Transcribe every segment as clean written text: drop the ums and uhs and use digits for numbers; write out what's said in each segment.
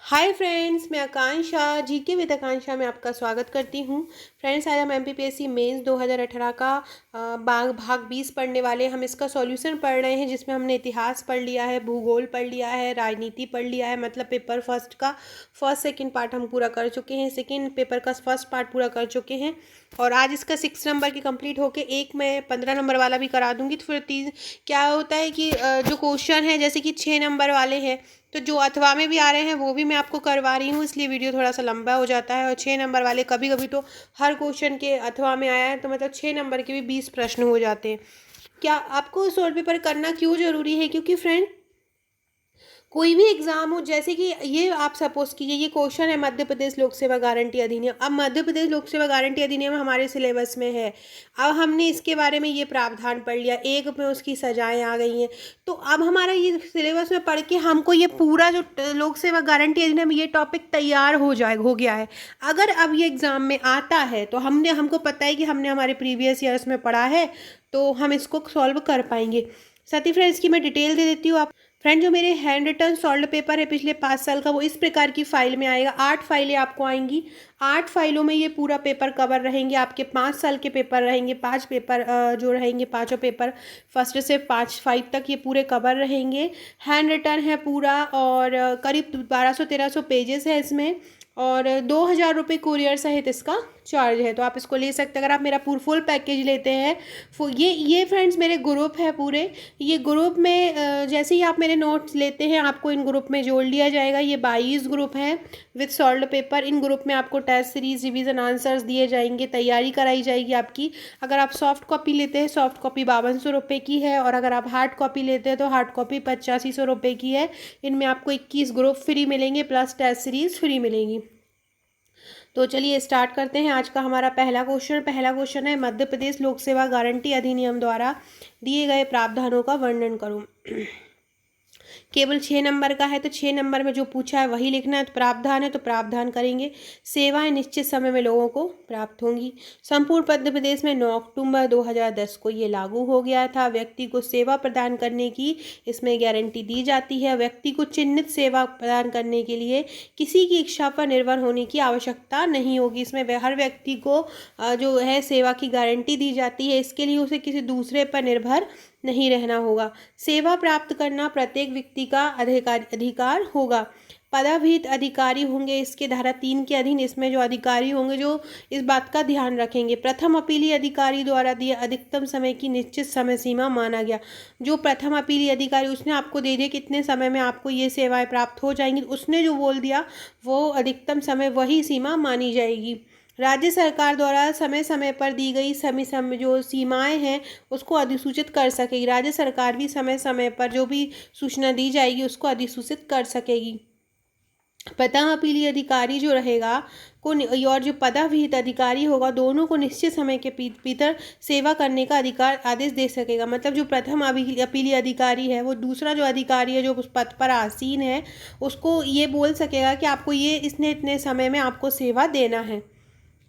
Hi friends, मैं आकांक्षा GK with आकांक्षा में आपका स्वागत करती हूँ। फ्रेंड्स, आज हम एमपीपीएससी मेंस 2018 का भाग 20 पढ़ने वाले हैं। हम इसका सॉल्यूशन पढ़ रहे हैं, जिसमें हमने इतिहास पढ़ लिया है, भूगोल पढ़ लिया है, राजनीति पढ़ लिया है। मतलब पेपर फर्स्ट का फर्स्ट सेकंड पार्ट हम पूरा कर चुके हैं, सेकंड पेपर का फर्स्ट पार्ट पूरा कर चुके हैं। और आज इसका 6 नंबर की कंप्लीट होके एक मैं 15 नंबर वाला भी करा दूंगी। तो फिर तीन क्या होता है कि जो क्वेश्चन है, जैसे कि 6 नंबर वाले हैं, तो जो अथवा में भी आ रहे हैं वो भी मैं आपको करवा रही हूँ, इसलिए वीडियो थोड़ा सा लंबा हो जाता है। और 6 नंबर वाले कभी कभी तो हर क्वेश्चन के अथवा में आया है, तो मतलब 6 नंबर के भी 20 प्रश्न हो जाते हैं। क्या आपको सॉल्व पेपर करना क्यों ज़रूरी है? क्योंकि फ्रेंड, कोई भी एग्जाम हो, जैसे कि ये आप सपोज कीजिए ये क्वेश्चन है मध्य प्रदेश लोक सेवा गारंटी अधिनियम। अब मध्य प्रदेश लोक सेवा गारंटी अधिनियम हमारे सिलेबस में है। अब हमने इसके बारे में ये प्रावधान पढ़ लिया, एक में उसकी सजाएं आ गई हैं। तो अब हमारा ये सिलेबस में पढ़ के हमको ये पूरा जो लोक सेवा गारंटी अधिनियम ये टॉपिक तैयार हो गया है। अगर अब ये एग्ज़ाम में आता है तो हमको पता है कि हमने हमारे प्रीवियस ईयर्स में पढ़ा है, तो हम इसको सॉल्व कर पाएंगे। साथ ही फ्रेंड्स की मैं डिटेल दे देती हूँ आप। फ्रेंड, जो मेरे हैंड रिटन सॉल्व पेपर है पिछले 5 साल का, वो इस प्रकार की फाइल में आएगा। 8 फाइलें आपको आएंगी। 8 फाइलों में ये पूरा पेपर कवर रहेंगे। आपके 5 साल के पेपर रहेंगे। 5 पेपर जो रहेंगे, पाँचों पेपर फर्स्ट से 5 तक ये पूरे कवर रहेंगे। हैंड रिटन है पूरा, और करीब 1200-1300 पेजेस है इसमें। और 2,000 रुपये कुरियर सहित इसका चार्ज है, तो आप इसको ले सकते हैं अगर आप मेरा फुल पैकेज लेते हैं। ये फ्रेंड्स मेरे ग्रुप है पूरे। ये ग्रुप में जैसे ही आप मेरे नोट्स लेते हैं, आपको इन ग्रुप में जोड़ लिया जाएगा। ये 22 ग्रुप हैं with solve paper. In group में आपको टेस्ट सीरीज, रिवीजन आंसर्स दिए जाएंगे, तैयारी कराई जाएगी आपकी। अगर आप सॉफ्ट कॉपी लेते हैं, सॉफ्ट कॉपी 5200 रुपये की है, और अगर आप हार्ड कॉपी लेते हैं तो हार्ड कॉपी 8500 रुपये की है। इनमें आपको 21 ग्रुप फ्री मिलेंगे, प्लस टेस्ट सीरीज फ्री मिलेंगी। तो चलिए स्टार्ट करते हैं आज का हमारा पहला क्वेश्चन है, मध्य प्रदेश लोक सेवा गारंटी अधिनियम द्वारा दिए गए प्रावधानों का वर्णन करो। केवल 6 नंबर का है, तो 6 नंबर में जो पूछा है वही लिखना है। तो प्रावधान है तो प्रावधान करेंगे। सेवाएं निश्चित समय में लोगों को प्राप्त होंगी। संपूर्ण मध्य प्रदेश में 9 अक्टूबर 2010 को ये लागू हो गया था। व्यक्ति को सेवा प्रदान करने की इसमें गारंटी दी जाती है। व्यक्ति को चिन्हित सेवा प्रदान करने के लिए किसी की इच्छा पर निर्भर होने की आवश्यकता नहीं होगी। इसमें हर व्यक्ति को जो है सेवा की गारंटी दी जाती है। इसके लिए उसे किसी दूसरे पर निर्भर नहीं रहना होगा। सेवा प्राप्त करना प्रत्येक व्यक्ति का अधिकार होगा। पदाभिहित अधिकारी होंगे इसके धारा 3 के अधीन। इसमें जो अधिकारी होंगे जो इस बात का ध्यान रखेंगे, प्रथम अपीली अधिकारी द्वारा दिए अधिकतम समय की निश्चित समय सीमा माना गया। जो प्रथम अपीली अधिकारी, उसने आपको दे दिया कितने समय में आपको ये सेवाएं प्राप्त हो जाएंगी, उसने जो बोल दिया वो अधिकतम समय वही सीमा मानी जाएगी। राज्य सरकार द्वारा समय समय पर दी गई समय जो सीमाएं हैं उसको अधिसूचित कर सकेगी। राज्य सरकार भी समय समय पर जो भी सूचना दी जाएगी उसको अधिसूचित कर सकेगी। प्रथम अपीली अधिकारी जो रहेगा को और जो पदाविहित अधिकारी होगा, दोनों को निश्चित समय के भीतर सेवा करने का अधिकार आदेश दे सकेगा। मतलब जो प्रथम अपीली अधिकारी है, वो दूसरा जो अधिकारी है जो उस पद पर आसीन है, उसको ये बोल सकेगा कि आपको ये इतने समय में आपको सेवा देना है।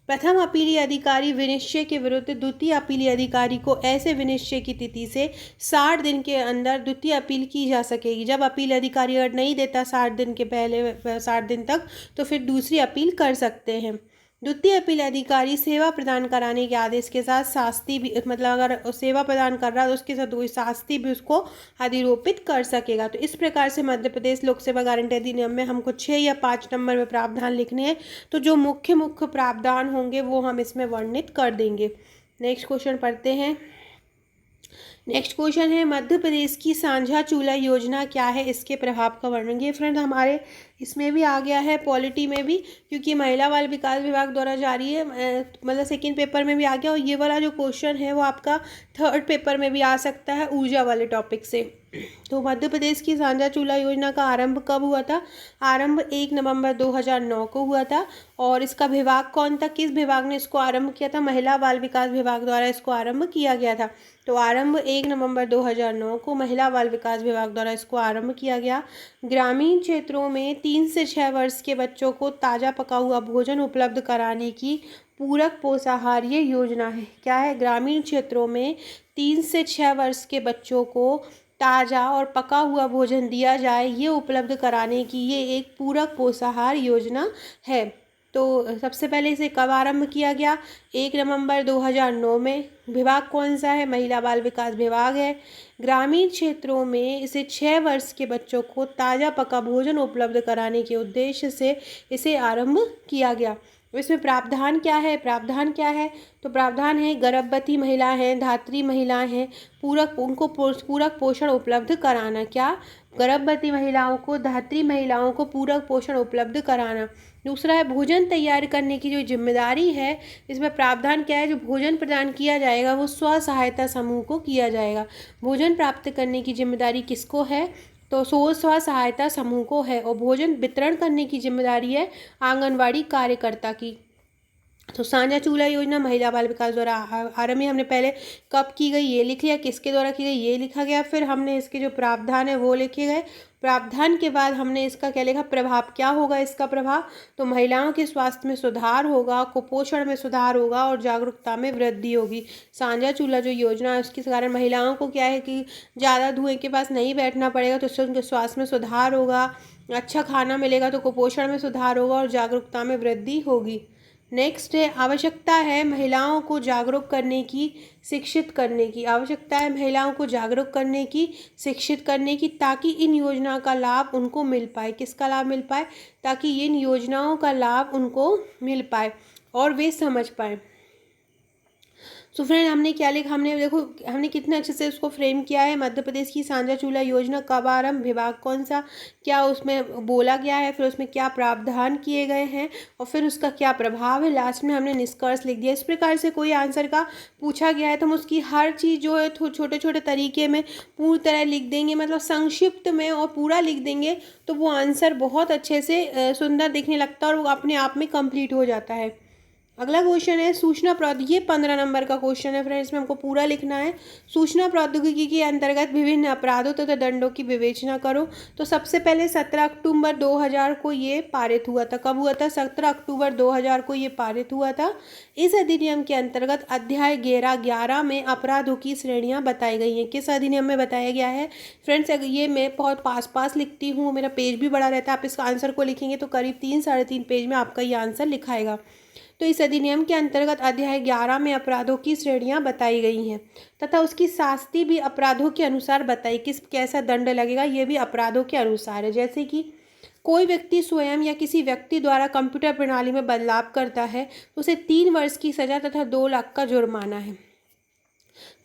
प्रथम अपीली अधिकारी विनिश्चय के विरुद्ध द्वितीय अपीली अधिकारी को ऐसे विनिश्चय की तिथि से 60 दिन के अंदर द्वितीय अपील की जा सकेगी। जब अपील अधिकारी अगर नहीं देता 60 दिन के पहले 60 दिन तक, तो फिर दूसरी अपील कर सकते हैं। द्वितीय अपील अधिकारी सेवा प्रदान कराने के आदेश के साथ शास्ति भी, मतलब अगर सेवा प्रदान कर रहा है तो उसके साथ कोई शास्ति भी उसको अधिरोपित कर सकेगा। तो इस प्रकार से मध्य प्रदेश लोक सेवा गारंटी अधिनियम में हमको 6 या 5 नंबर में प्रावधान लिखने हैं। तो जो मुख्य प्रावधान होंगे वो हम इसमें वर्णित कर देंगे। नेक्स्ट क्वेश्चन पढ़ते हैं। नेक्स्ट क्वेश्चन है, मध्य प्रदेश की साझा चूल्हा योजना क्या है, इसके प्रभाव का वर्णन। ये फ्रेंड हमारे इसमें भी आ गया है, पॉलिटी में भी, क्योंकि महिला बाल विकास विभाग द्वारा जारी है। मतलब सेकंड पेपर में भी आ गया। और ये वाला जो क्वेश्चन है वो आपका थर्ड पेपर में भी आ सकता है, ऊर्जा वाले टॉपिक से। तो मध्य प्रदेश की साझा चूल्हा योजना का आरंभ कब हुआ था? आरंभ 1 नवंबर 2009 को हुआ था। और इसका विभाग कौन था, किस विभाग ने इसको आरंभ किया था? महिला बाल विकास विभाग द्वारा इसको आरंभ किया गया था। तो आरंभ 1 नवंबर 2009 को महिला बाल विकास विभाग द्वारा इसको आरंभ किया गया। ग्रामीण क्षेत्रों में 3 से 6 वर्ष के बच्चों को ताज़ा पका हुआ भोजन उपलब्ध कराने की पूरक पोषाहार ये योजना है। क्या है? ग्रामीण क्षेत्रों में 3 से 6 वर्ष के बच्चों को ताज़ा और पका हुआ भोजन दिया जाए, ये उपलब्ध कराने की ये एक पूरक पोषाहार योजना है। तो सबसे पहले इसे कब आरंभ किया गया? 1 नवंबर 2009 में। विभाग कौन सा है? महिला बाल विकास विभाग है। ग्रामीण क्षेत्रों में इसे 6 वर्ष के बच्चों को ताज़ा पका भोजन उपलब्ध कराने के उद्देश्य से इसे आरंभ किया गया। इसमें प्रावधान क्या है? प्रावधान क्या है? तो प्रावधान है गर्भवती महिला हैं, धात्री महिलाएं हैं, पूरक पोषण उपलब्ध कराना। क्या? गर्भवती महिलाओं को, धात्री महिलाओं को पूरक पोषण उपलब्ध कराना। दूसरा है भोजन तैयार करने की जो जिम्मेदारी है, इसमें प्रावधान क्या है? जो भोजन प्रदान किया जाएगा वो स्व सहायता समूह को किया जाएगा। भोजन प्राप्त करने की जिम्मेदारी किसको है? तो स्व सहायता समूह को है। और भोजन वितरण करने की जिम्मेदारी है आंगनवाड़ी कार्यकर्ता की। तो साझा चूल्हा योजना महिला बाल विकास द्वारा आरंभ हमने पहले कब की गई ये लिख लिया, किसके द्वारा की गई ये लिखा गया, फिर हमने इसके जो प्रावधान है वो लिखे गए। प्रावधान के बाद हमने इसका क्या लिखा? प्रभाव क्या होगा इसका प्रभाव? तो महिलाओं के स्वास्थ्य में सुधार होगा, कुपोषण में सुधार होगा और जागरूकता में वृद्धि होगी। साझा चूल्हा जो योजना है उसके कारण महिलाओं को क्या है कि ज़्यादा धुएं के पास नहीं बैठना पड़ेगा, तो उससे उनके स्वास्थ्य में सुधार होगा, अच्छा खाना मिलेगा तो कुपोषण में सुधार होगा और जागरूकता में वृद्धि होगी। नेक्स्ट है आवश्यकता है महिलाओं को जागरूक करने की, शिक्षित करने की। आवश्यकता है महिलाओं को जागरूक करने की, शिक्षित करने की, ताकि इन योजनाओं का लाभ उनको मिल पाए। किसका लाभ मिल पाए? ताकि इन योजनाओं का लाभ उनको मिल पाए और वे समझ पाए। सो फ्रेंड हमने क्या लिखा? हमने देखो हमने कितने अच्छे से उसको फ्रेम किया है। मध्य प्रदेश की साझा चूल्हा योजना कब आरंभ, विभाग कौन सा, क्या उसमें बोला गया है, फिर उसमें क्या प्रावधान किए गए हैं और फिर उसका क्या प्रभाव है। लास्ट में हमने निष्कर्ष लिख दिया। इस प्रकार से कोई आंसर का पूछा गया है तो हम उसकी हर चीज़ जो है छोटे छोटे तरीके में पूरी तरह लिख देंगे, मतलब संक्षिप्त में और पूरा लिख देंगे, तो वो आंसर बहुत अच्छे से सुंदर दिखने लगता है और वो अपने आप में कंप्लीट हो जाता है। अगला क्वेश्चन है सूचना प्रौद्योगिकी, ये 15 नंबर का क्वेश्चन है फ्रेंड्स, में हमको पूरा लिखना है। सूचना प्रौद्योगिकी के अंतर्गत विभिन्न अपराधों तथा दंडों की विवेचना करो। तो सबसे पहले 17 अक्टूबर 2000 को ये पारित हुआ था। कब हुआ था? 17 अक्टूबर 2000 को ये पारित हुआ था। इस अधिनियम के अंतर्गत अध्याय 11 में अपराधों की श्रेणियाँ बताई गई हैं। किस अधिनियम में बताया गया है फ्रेंड्स? ये मैं बहुत पास लिखती हूँ, मेरा पेज भी बड़ा रहता है। आप इसका आंसर को लिखेंगे तो करीब 3-3.5 पेज में आपका ये आंसर लिखाएगा। तो इस अधिनियम के अंतर्गत अध्याय 11 में अपराधों की श्रेणियां बताई गई हैं तथा उसकी शास्ति भी अपराधों के अनुसार बताई। कैसा दंड लगेगा ये भी अपराधों के अनुसार है। जैसे कि कोई व्यक्ति स्वयं या किसी व्यक्ति द्वारा कंप्यूटर प्रणाली में बदलाव करता है तो उसे 3 वर्ष की सजा तथा 2 लाख का जुर्माना है।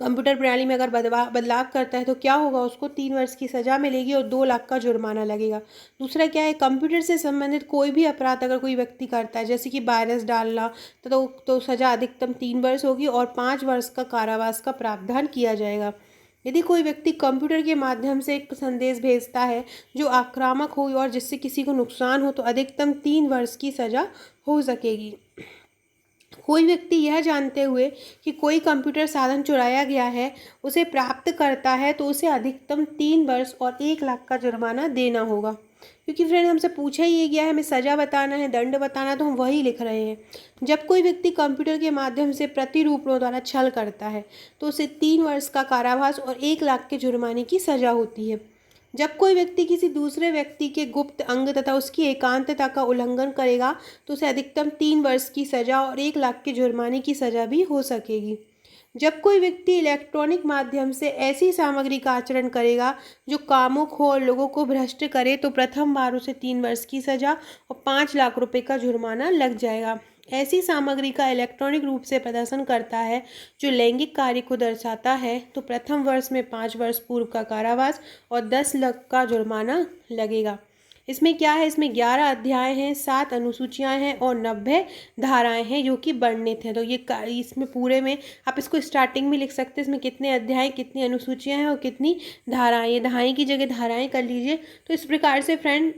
कंप्यूटर प्रणाली में अगर बदलाव करता है तो क्या होगा? उसको 3 वर्ष की सज़ा मिलेगी और 2 लाख का जुर्माना लगेगा। दूसरा क्या है? कंप्यूटर से संबंधित कोई भी अपराध अगर कोई व्यक्ति करता है, जैसे कि वायरस डालना, तो सज़ा अधिकतम 3 वर्ष होगी और 5 वर्ष का कारावास का प्रावधान किया जाएगा। यदि कोई व्यक्ति कंप्यूटर के माध्यम से एक संदेश भेजता है जो आक्रामक हो और जिससे किसी को नुकसान हो तो अधिकतम 3 वर्ष की सज़ा हो सकेगी। कोई व्यक्ति यह जानते हुए कि कोई कंप्यूटर साधन चुराया गया है उसे प्राप्त करता है तो उसे अधिकतम 3 वर्ष और 1 लाख का जुर्माना देना होगा। क्योंकि फ्रेंड हमसे पूछा ही ये गया है, हमें सज़ा बताना है, दंड बताना है, तो हम वही लिख रहे हैं। जब कोई व्यक्ति कंप्यूटर के माध्यम से प्रतिरूपों द्वारा छल करता है तो उसे 3 वर्ष का कारावास और 1 लाख के जुर्माने की सज़ा होती है। जब कोई व्यक्ति किसी दूसरे व्यक्ति के गुप्त अंग तथा उसकी एकांतता का उल्लंघन करेगा तो उसे अधिकतम 3 वर्ष की सज़ा और 1 लाख के जुर्माने की सज़ा भी हो सकेगी। जब कोई व्यक्ति इलेक्ट्रॉनिक माध्यम से ऐसी सामग्री का आचरण करेगा जो कामुक हो और लोगों को भ्रष्ट करे तो प्रथम बार उसे 3 वर्ष की सज़ा और 5 लाख रुपए का जुर्माना लग जाएगा। ऐसी सामग्री का इलेक्ट्रॉनिक रूप से प्रदर्शन करता है जो लैंगिक कार्य को दर्शाता है तो प्रथम वर्ष में 5 वर्ष पूर्व का कारावास और 10 लाख का जुर्माना लगेगा। इसमें क्या है? इसमें 11 अध्याय हैं, 7 अनुसूचियां हैं और 90 धाराएं हैं जो कि वर्णित हैं। तो ये इसमें पूरे में आप इसको स्टार्टिंग में लिख सकते हैं, इसमें कितने अध्याय, कितनी अनुसूचियां हैं और कितनी धाराएं। ये धाराएं की जगह धाराएं कर लीजिए। तो इस प्रकार से फ्रेंड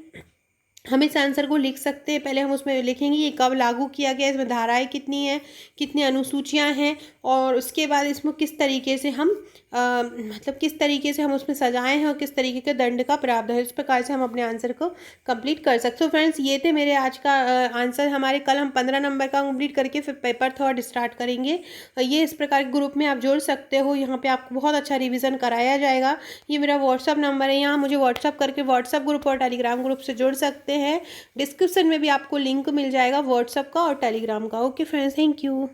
हम इस आंसर को लिख सकते हैं। पहले हम उसमें लिखेंगे ये कब लागू किया गया, इसमें धाराएं कितनी हैं, कितनी अनुसूचियां हैं, और उसके बाद इसमें किस तरीके से हम मतलब किस तरीके से हम उसमें सजाएं हैं और किस तरीके के दंड का प्रावधान है। इस प्रकार से हम अपने आंसर को कंप्लीट कर सकते हो। फ्रेंड्स, ये थे मेरे आज का आंसर। हमारे कल हम 15 नंबर का कंप्लीट करके फिर पेपर थर्ड स्टार्ट करेंगे। ये इस प्रकार के ग्रुप में आप जोड़ सकते हो। यहाँ पे आपको बहुत अच्छा रिविज़न कराया जाएगा। ये मेरा व्हाट्सअप नंबर है, यहाँ मुझे व्हाट्सअप करके व्हाट्सअप ग्रुप और टेलीग्राम ग्रुप से जुड़ सकते हैं। डिस्क्रिप्शन में भी आपको लिंक मिल जाएगा व्हाट्सअप का और टेलीग्राम का। Okay friends, thank you.